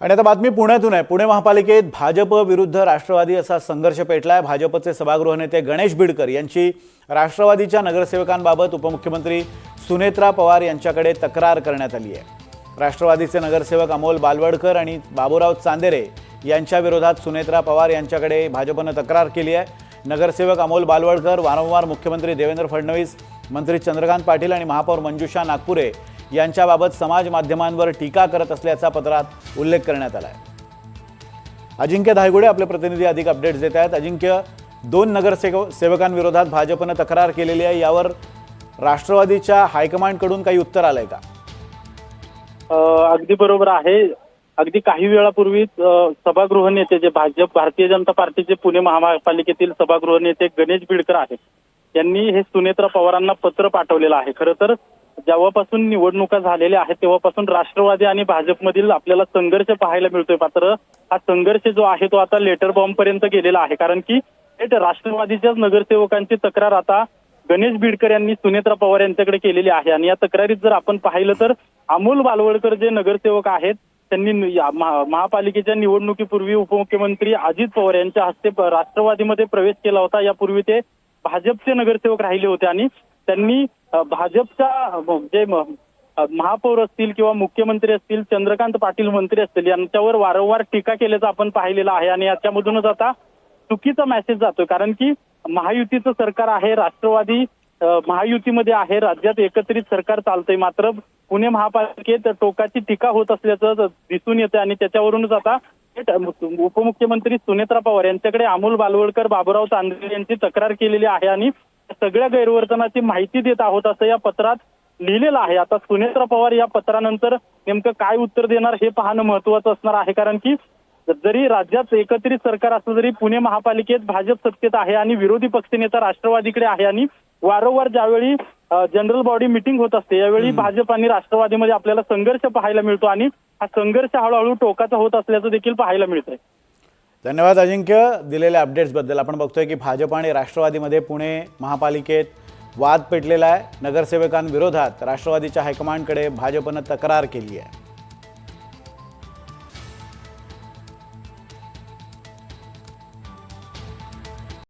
आणि आता बातमी पुण्यातून आहे। पुणे महापालिकेत भाजप विरुद्ध राष्ट्रवादी असा संघर्ष पेटलाय। भाजपचे सभागृह नेते गणेश बिडकर यांची राष्ट्रवादीच्या नगरसेवकांबाबत उपमुख्यमंत्री सुनेत्रा पवार यांच्याकडे तक्रार करण्यात आली आहे। राष्ट्रवादीचे नगरसेवक अमोल बालवडकर आणि बाबूराव चांदेरे यांच्या विरोधात सुनेत्रा पवार यांच्याकडे भाजपने तक्रार केली आहे। नगरसेवक अमोल बालवडकर वारंवार मुख्यमंत्री देवेंद्र फडणवीस, मंत्री चंद्रकांत पाटील आणि महापौर मंजुषा नागपुरे यांच्याबाबत समाज माध्यमांवर टीका करत असल्याचा पत्रात उल्लेख करण्यात आला आहे। अजिंक्य धायगुडे आपले प्रतिनिधी अधिक अपडेट्स देत आहेत। अजिंक्य, दोन नगरसेवकांविरोधात भाजपने तक्रार केलेली आहे, यावर राष्ट्रवादीच्या हायकमांडकडून काही उत्तर आलंय का? अगदी बरोबर आहे। अगदी काही वेळापूर्वी सभागृह नेते जे भारतीय जनता पार्टीचे पुणे महापालिकेतील सभागृह नेते गणेश बिडकर आहेत, यांनी हे सुनेत्रा पवारांना पत्र पाठवलेलं आहे। खरं तर जेव्हापासून निवडणुका झालेल्या आहेत तेव्हापासून राष्ट्रवादी आणि भाजपमधील आपल्याला संघर्ष पाहायला मिळतोय। मात्र हा संघर्ष जो आहे तो आता लेटर बॉम्ब पर्यंत गेलेला आहे, कारण की राष्ट्रवादीच्याच नगरसेवकांची तक्रार आता गणेश बिडकर यांनी सुनेत्रा पवार यांच्याकडे केलेली आहे। आणि या तक्रारीत जर आपण पाहिलं तर अमोल बालवडकर जे नगरसेवक आहेत त्यांनी महापालिकेच्या निवडणुकीपूर्वी उपमुख्यमंत्री अजित पवार यांच्या हस्ते राष्ट्रवादीमध्ये प्रवेश केला होता। यापूर्वी ते भाजपचे नगरसेवक राहिले होते आणि त्यांनी भाजपच्या जे महापौर असतील किंवा मुख्यमंत्री असतील, चंद्रकांत पाटील मंत्री असतील, यांच्यावर वारंवार टीका केल्याचं आपण पाहिलेलं आहे। आणि याच्यामधूनच आता चुकीचा मेसेज जातोय, कारण की महायुतीचं सरकार आहे, राष्ट्रवादी महायुतीमध्ये आहे, राज्यात एकत्रित सरकार चालतंय, मात्र पुणे महापालिकेत टोकाची टीका होत असल्याचं दिसून येतं। आणि त्याच्यावरूनच आता उपमुख्यमंत्री सुनेत्रा पवार यांच्याकडे अमोल बालवडकर, बाबूराव चांदेरे यांची तक्रार केलेली आहे आणि सगळ्या गैरवर्तनाची माहिती देत आहोत असं या पत्रात लिहिलेलं आहे। आता सुनेत्रा पवार या पत्रानंतर नेमकं काय उत्तर देणार हे पाहणं महत्वाचं असणार आहे, कारण की जरी राज्यात एकत्रित सरकार असलं तरी पुणे महापालिकेत भाजप सत्तेत आहे आणि विरोधी पक्षनेता राष्ट्रवादीकडे आहे। आणि वारंवार ज्यावेळी जनरल बॉडी मीटिंग होत असते यावेळी भाजप आणि राष्ट्रवादीमध्ये आपल्याला संघर्ष पाहायला मिळतो आणि हा संघर्ष हळूहळू टोकाचा होत असल्याचं देखील पाहायला मिळतंय। धन्यवाद अजिंक्य दिलेल्या अपडेट्सबद्दल। आपण बघतोय की भाजप आणि राष्ट्रवादीमध्ये पुणे महापालिकेत वाद पेटलेला आहे। नगरसेवकांविरोधात राष्ट्रवादीच्या हायकमांडकडे भाजपने तक्रार केली आहे।